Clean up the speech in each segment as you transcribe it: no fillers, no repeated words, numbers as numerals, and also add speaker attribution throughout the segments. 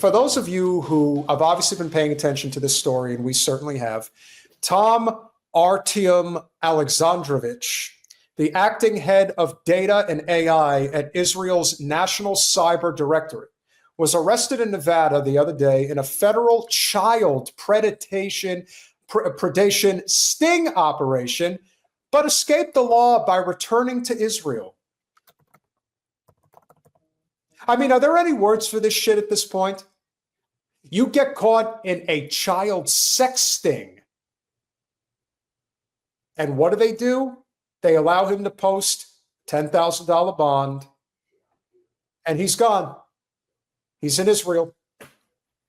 Speaker 1: for those of you who have obviously been paying attention to this story, and we certainly have, Tom Alexandrovich, the acting head of data and AI at Israel's National Cyber Directorate, was arrested in Nevada the other day in a federal child predation sting operation, but escaped the law by returning to Israel. I mean, are there any words for this shit at this point? You get caught in a child sex sting. And what do? They allow him to post $10,000 bond, and he's gone. He's in Israel.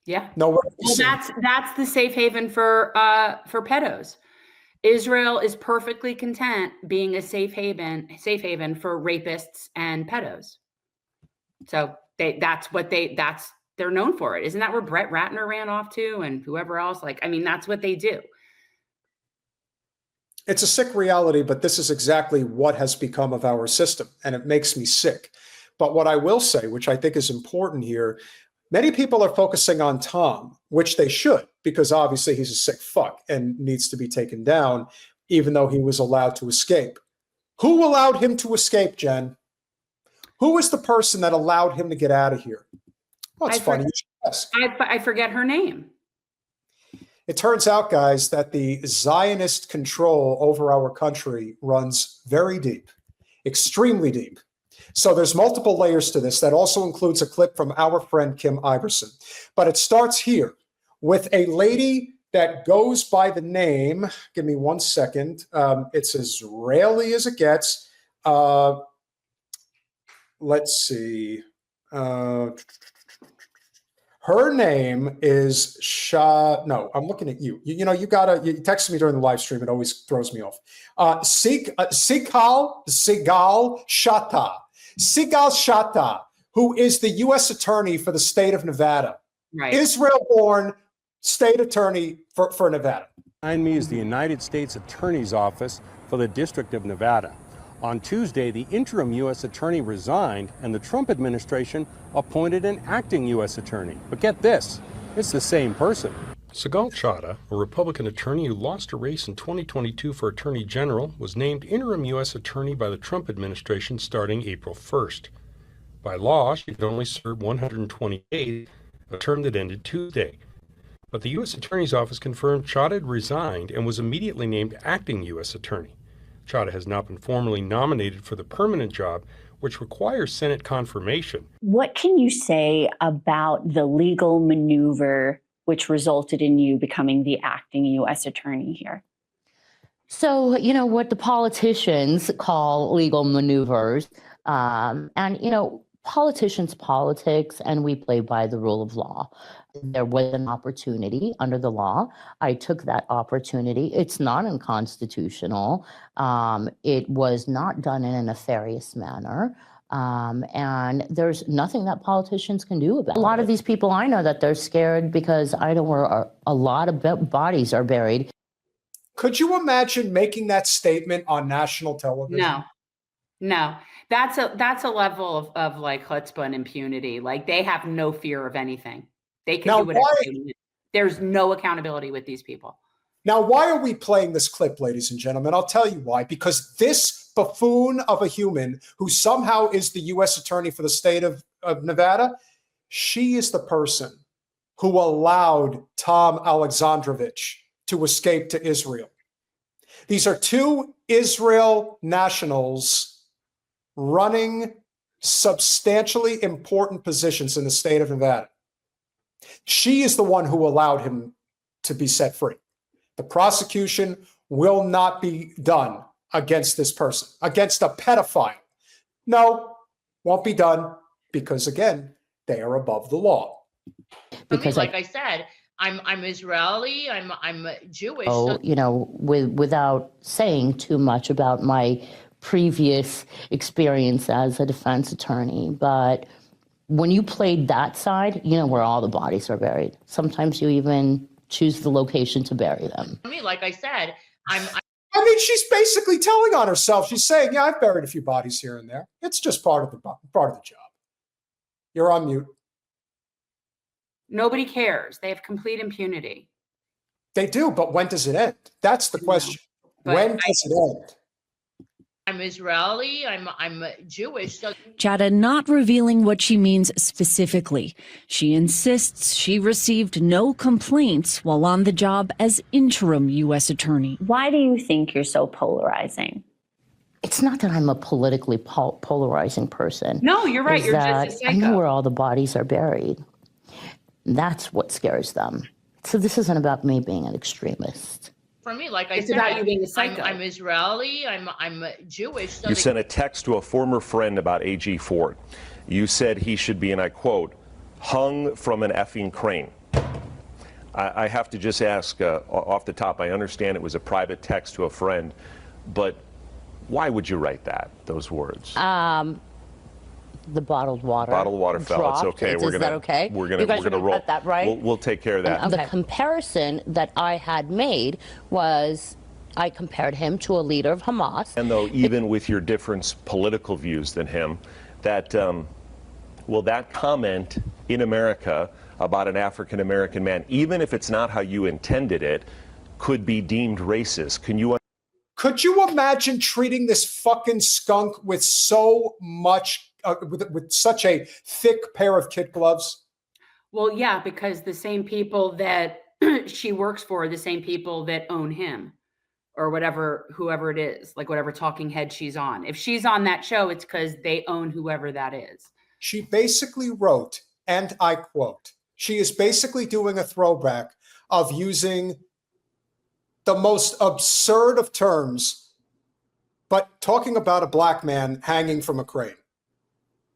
Speaker 2: Yeah.
Speaker 1: Nowhere.
Speaker 2: Well, that's the safe haven for pedos. Israel is perfectly content being a safe haven for rapists and pedos. So they're known for it. Isn't that where Brett Ratner ran off to and whoever else? Like, I mean, that's what they do.
Speaker 1: It's a sick reality, but this is exactly what has become of our system, and it makes me sick. But what I will say, which I think is important here, many people are focusing on Tom, which they should, because obviously he's a sick fuck and needs to be taken down, even though he was allowed to escape. Who allowed him to escape, Jen? Who was the person that allowed him to get out of here? Well, it's funny you should ask.
Speaker 2: I forget her name.
Speaker 1: It turns out, guys, that the Zionist control over our country runs very deep, extremely deep. So there's multiple layers to this. That also includes a clip from our friend Kim Iverson. But it starts here with a lady that goes by the name, give me 1 second, it's as Israeli as it gets. Let's see. Her name is no, I'm looking at you. You texted me during the live stream. It always throws me off. Sigal Chattah. Sigal Chattah, who is the U.S. attorney for the state of Nevada.
Speaker 2: Right.
Speaker 1: Israel-born state attorney for Nevada.
Speaker 3: Behind me is the United States Attorney's Office for the District of Nevada. On Tuesday, the interim U.S. attorney resigned and the Trump administration appointed an acting U.S. attorney. But get this, it's the same person.
Speaker 4: Sigal Chattah, a Republican attorney who lost a race in 2022 for Attorney General, was named interim U.S. attorney by the Trump administration starting April 1st. By law, she could only serve 120 days, a term that ended Tuesday. But the U.S. Attorney's Office confirmed Chattah had resigned and was immediately named acting U.S. attorney. Chattah has not been formally nominated for the permanent job, which requires Senate confirmation.
Speaker 5: What can you say about the legal maneuver which resulted in you becoming the acting U.S. attorney here?
Speaker 6: So, what the politicians call legal maneuvers, politicians politics, and we play by the rule of law. There was an opportunity under the law. I took that opportunity. It's not unconstitutional. It was not done in a nefarious manner. And there's nothing that politicians can do about it. A lot of these people, I know that they're scared because I know where a lot of bodies are buried.
Speaker 1: Could you imagine making that statement on national television?
Speaker 2: No. That's a level of like chutzpah and impunity. Like, they have no fear of anything. They can do whatever they want. There's no accountability with these people.
Speaker 1: Now, why are we playing this clip, ladies and gentlemen? I'll tell you why. Because this buffoon of a human who somehow is the U.S. attorney for the state of Nevada, she is the person who allowed Tom Alexandrovich to escape to Israel. These are two Israel nationals running substantially important positions in the state of Nevada. She is the one who allowed him to be set free. The prosecution will not be done against this person, against a pedophile. No, won't be done because, again, they are above the law.
Speaker 7: Because, like I said, I'm Israeli, I'm Jewish.
Speaker 6: So, without saying too much about my previous experience as a defense attorney, but when you played that side, you know where all the bodies are buried. Sometimes you even choose the location to bury them.
Speaker 7: I mean, like I said,
Speaker 1: she's basically telling on herself. She's saying, yeah, I've buried a few bodies here and there. It's just part of the job. You're on mute.
Speaker 2: Nobody cares. They have complete impunity.
Speaker 1: They do, but when does it end? That's the question. When does it end?
Speaker 7: I'm Israeli, I'm Jewish. So
Speaker 8: Chattah not revealing what she means specifically. She insists she received no complaints while on the job as interim U.S. attorney.
Speaker 5: Why do you think you're so polarizing?
Speaker 6: It's not that I'm a politically polarizing person.
Speaker 2: No, you're right.
Speaker 6: It's
Speaker 2: You're
Speaker 6: that
Speaker 2: just a
Speaker 6: I know
Speaker 2: psycho.
Speaker 6: where all the bodies are buried. That's what scares them. So this isn't about me being an extremist.
Speaker 7: for me, like I
Speaker 2: It's
Speaker 7: said,
Speaker 2: about you being a psycho.
Speaker 7: I'm Israeli, I'm Jewish. So
Speaker 9: You sent a text to a former friend about A.G. Ford. You said he should be, and I quote, hung from an effing crane. I have to just ask off the top, I understand it was a private text to a friend, but why would you write those words?
Speaker 6: The bottled water.
Speaker 9: Bottled water fell. It's okay.
Speaker 6: Is that okay?
Speaker 9: We're
Speaker 6: You guys are
Speaker 9: gonna
Speaker 6: gonna
Speaker 9: roll.
Speaker 6: cut that, right?
Speaker 9: We'll take care of that.
Speaker 6: The comparison that I had made was I compared him to a leader of Hamas.
Speaker 9: And though, even with your different political views than him, that that comment in America about an African American man, even if it's not how you intended it, could be deemed racist.
Speaker 1: Could you imagine treating this fucking skunk with so much, with such a thick pair of kid gloves?
Speaker 2: Well, yeah, because the same people that she works for are the same people that own him or whatever, whoever it is, like whatever talking head she's on. If she's on that show, it's because they own whoever that is.
Speaker 1: She basically wrote, and I quote, she is basically doing a throwback of using the most absurd of terms, but talking about a black man hanging from a crane.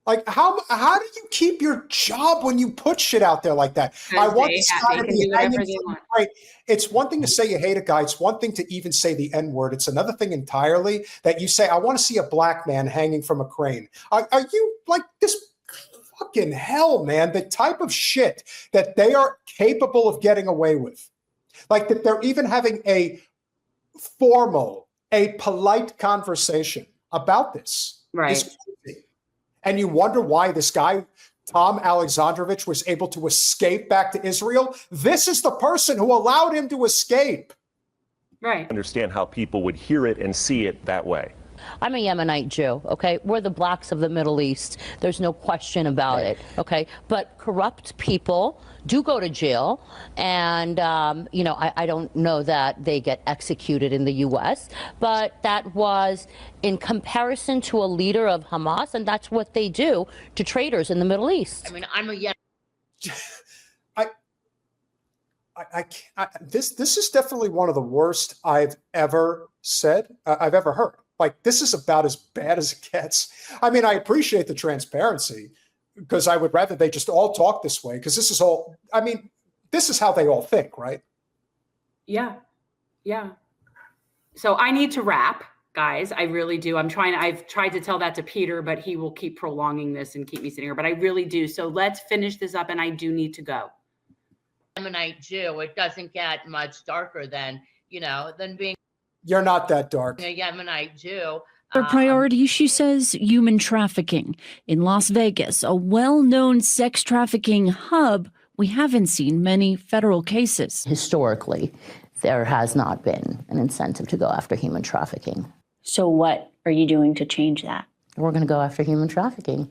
Speaker 1: Like, how do you keep your job when you put shit out there like that? I want this guy to be hanging from a crane. It's one thing to say you hate a guy. It's one thing to even say the N-word. It's another thing entirely that you say, I want to see a black man hanging from a crane. Are you like this? Fucking hell, man. The type of shit that they are capable of getting away with. Like that they're even having a formal, a polite conversation about this.
Speaker 2: Right.
Speaker 1: And you wonder why this guy, Tom Alexandrovich, was able to escape back to Israel. This is the person who allowed him to escape.
Speaker 2: Right.
Speaker 9: Understand how people would hear it and see it that way.
Speaker 6: I'm a Yemenite Jew, okay? We're the blacks of the Middle East. There's no question about it, okay? But corrupt people do go to jail, and, I don't know that they get executed in the U.S., but that was in comparison to a leader of Hamas, and that's what they do to traitors in the Middle East.
Speaker 7: I mean, I'm a
Speaker 1: This is definitely one of the worst I've ever said, I've ever heard. Like, this is about as bad as it gets. I mean, I appreciate the transparency because I would rather they just all talk this way because this is all, I mean, this is how they all think, right?
Speaker 2: Yeah. Yeah. So I need to wrap, guys. I really do. I've tried to tell that to Peter, but he will keep prolonging this and keep me sitting here, but I really do. So let's finish this up and I do need to go.
Speaker 7: Yemenite Jew. It doesn't get much darker than being
Speaker 1: You're not that dark.
Speaker 7: a Yemenite Jew.
Speaker 8: Her priority, she says, human trafficking. In Las Vegas, a well-known sex trafficking hub, we haven't seen many federal cases.
Speaker 6: Historically, there has not been an incentive to go after human trafficking.
Speaker 5: So what are you doing to change that?
Speaker 6: We're going to go after human trafficking.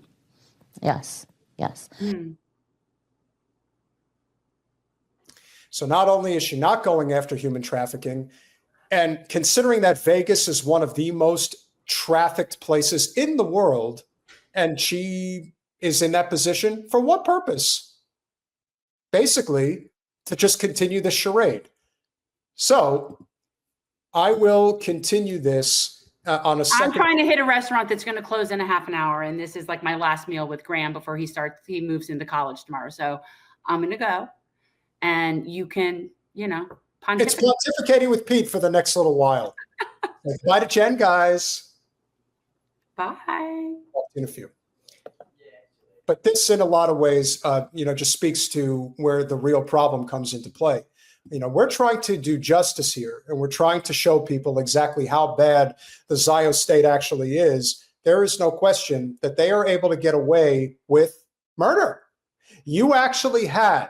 Speaker 6: Yes, yes.
Speaker 1: So not only is she not going after human trafficking, and considering that Vegas is one of the most trafficked places in the world, and she is in that position for what purpose? Basically, to just continue the charade. So I will continue this on a second.
Speaker 2: I'm trying to hit a restaurant that's going to close in a half an hour. And this is like my last meal with Graham before he moves into college tomorrow. So I'm going to go and you can,
Speaker 1: It's pontificating with Pete for the next little while. Bye to Jen, guys.
Speaker 2: Bye.
Speaker 1: Talk to you in a few. But this, in a lot of ways, just speaks to where the real problem comes into play. We're trying to do justice here, and we're trying to show people exactly how bad the Zionist state actually is. There is no question that they are able to get away with murder. You actually had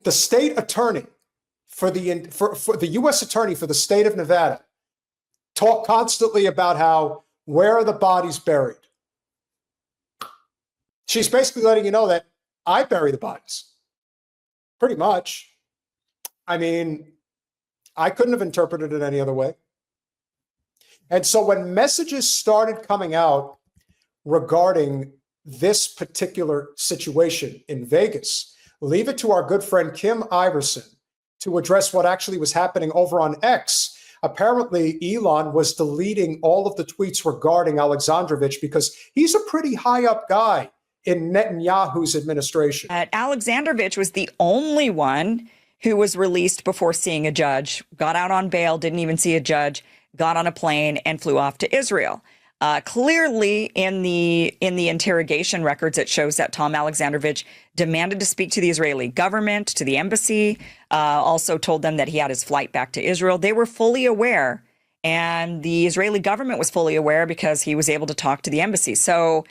Speaker 1: the state attorney for the U.S. attorney for the state of Nevada talk constantly about how, where are the bodies buried? She's basically letting you know that I bury the bodies. Pretty much. I mean, I couldn't have interpreted it any other way. And so when messages started coming out regarding this particular situation in Vegas, leave it to our good friend Kim Iverson to address what actually was happening over on X. Apparently, Elon was deleting all of the tweets regarding Alexandrovich because he's a pretty high up guy in Netanyahu's administration.
Speaker 10: Alexandrovich was the only one who was released before seeing a judge, got out on bail, didn't even see a judge, got on a plane and flew off to Israel. Clearly, in the interrogation records, it shows that Tom Alexandrovich demanded to speak to the Israeli government, to the embassy, also told them that he had his flight back to Israel. They were fully aware, and the Israeli government was fully aware because he was able to talk to the embassy. So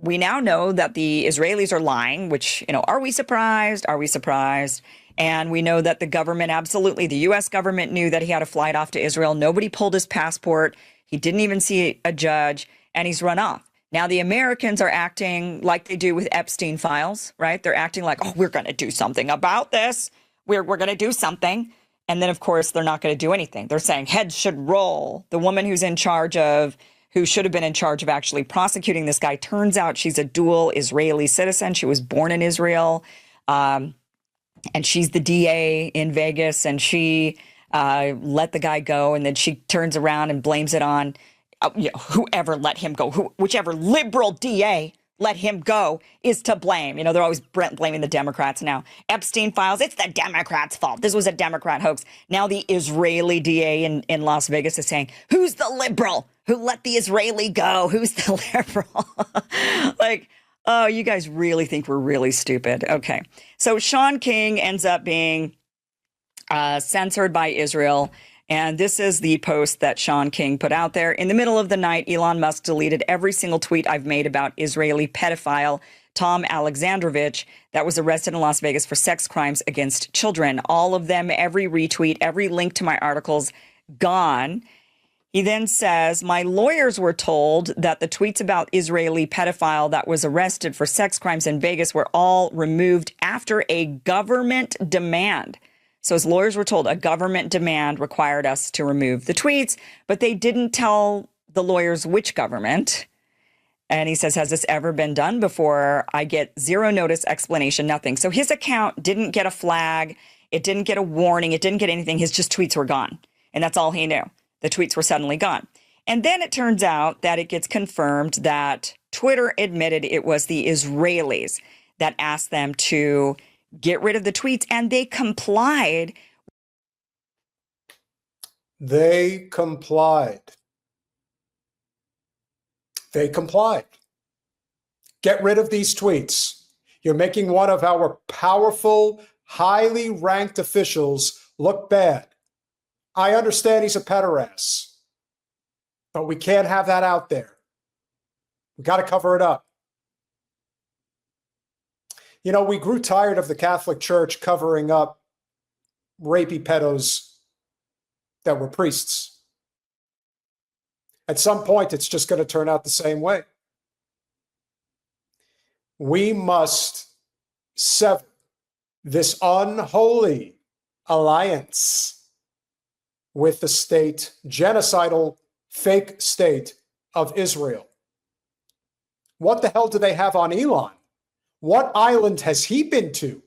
Speaker 10: we now know that the Israelis are lying, which, are we surprised? Are we surprised? And we know that the government, absolutely, the U.S. government knew that he had a flight off to Israel. Nobody pulled his passport. He didn't even see a judge, and he's run off. Now, the Americans are acting like they do with Epstein files, right? They're acting like, oh, we're going to do something about this. We're going to do something. And then, of course, they're not going to do anything. They're saying heads should roll. The woman who should have been in charge of actually prosecuting this guy, turns out she's a dual Israeli citizen. She was born in Israel. And she's the DA in Vegas, and she let the guy go, and then she turns around and blames it on whoever let him go, whichever liberal DA let him go is to blame. They're always blaming the Democrats now. Epstein files, it's the Democrats' fault. This was a Democrat hoax. Now the Israeli DA in Las Vegas is saying, who's the liberal who let the Israeli go? Who's the liberal? Oh, you guys really think we're really stupid. Okay. So Sean King ends up being censored by Israel. And this is the post that Sean King put out there. In the middle of the night, Elon Musk deleted every single tweet I've made about Israeli pedophile Tom Alexandrovich that was arrested in Las Vegas for sex crimes against children. All of them, every retweet, every link to my articles, gone. He then says, my lawyers were told that the tweets about Israeli pedophile that was arrested for sex crimes in Vegas were all removed after a government demand. So his lawyers were told a government demand required us to remove the tweets, but they didn't tell the lawyers which government. And he says, has this ever been done before? I get zero notice, explanation, nothing. So his account didn't get a flag. It didn't get a warning. It didn't get anything. His just tweets were gone. And that's all he knew. The tweets were suddenly gone. And then it turns out that it gets confirmed that Twitter admitted it was the Israelis that asked them to get rid of the tweets, and they complied.
Speaker 1: They complied. They complied. Get rid of these tweets. You're making one of our powerful, highly ranked officials look bad. I understand he's a pederast, but we can't have that out there. We got to cover it up. We grew tired of the Catholic Church covering up rapey pedos that were priests. At some point, it's just going to turn out the same way. We must sever this unholy alliance with the state, genocidal, fake state of Israel. What the hell do they have on Elon? What island has he been to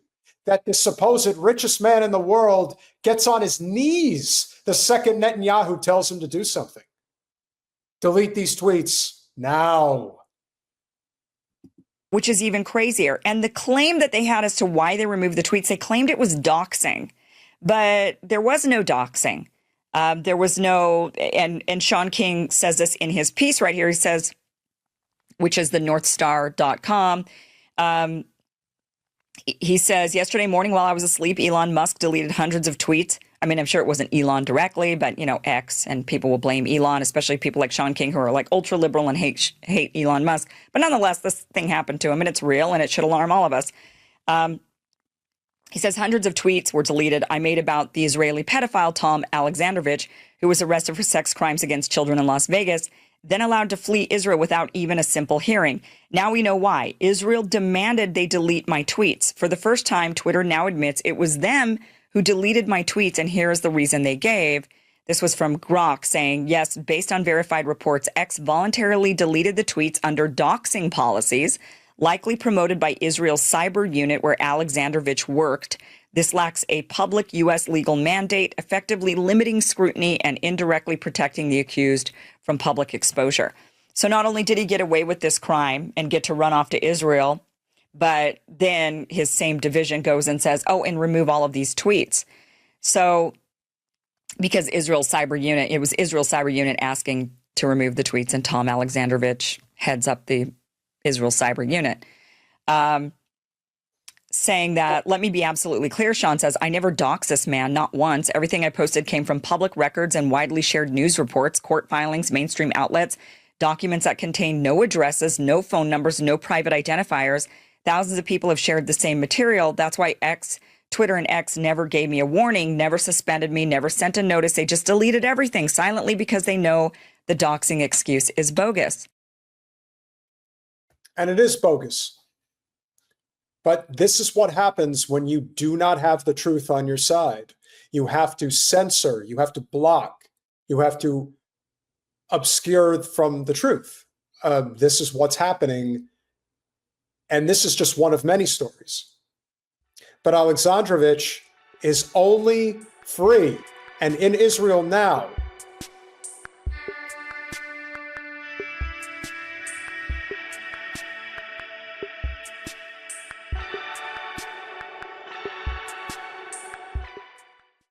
Speaker 1: that the supposed richest man in the world gets on his knees the second Netanyahu tells him to do something? Delete these tweets now.
Speaker 10: Which is even crazier. And the claim that they had as to why they removed the tweets, they claimed it was doxing. But there was no doxing. There was no, and Sean King says this in his piece right here. He says, which is the northstar.com. He says, yesterday morning while I was asleep, Elon Musk deleted hundreds of tweets. I mean, I'm sure it wasn't Elon directly, but, X, and people will blame Elon, especially people like Sean King who are like ultra liberal and hate Elon Musk. But nonetheless, this thing happened to him and it's real and it should alarm all of us. He says hundreds of tweets were deleted I made about the Israeli pedophile Tom Alexandrovich, who was arrested for sex crimes against children in Las Vegas, then allowed to flee Israel without even a simple hearing. Now we know why. Israel demanded they delete my tweets. For the first time, Twitter now admits it was them who deleted my tweets, and here is the reason they gave. This was from Grok saying, yes, based on verified reports, X voluntarily deleted the tweets under doxing policies, likely promoted by Israel's cyber unit where Alexandrovich worked. This lacks a public U.S. legal mandate, effectively limiting scrutiny and indirectly protecting the accused from public exposure. So not only did he get away with this crime and get to run off to Israel, but then his same division goes and says, oh, and remove all of these tweets. So because Israel's cyber unit, it was Israel's cyber unit asking to remove the tweets, and Tom Alexandrovich heads up the Israel cyber unit. Saying that, let me be absolutely clear, Sean says, I never doxed this man, not once. Everything I posted came from public records and widely shared news reports, court filings, mainstream outlets, documents that contain no addresses, no phone numbers, no private identifiers. Thousands of people have shared the same material. That's why Twitter and X never gave me a warning, never suspended me, never sent a notice. They just deleted everything silently because they know the doxing excuse is bogus.
Speaker 1: And it is bogus. But this is what happens when you do not have the truth on your side. You have to censor, you have to block, you have to obscure from the truth. This is what's happening. And this is just one of many stories. But Alexandrovich is only free and in Israel now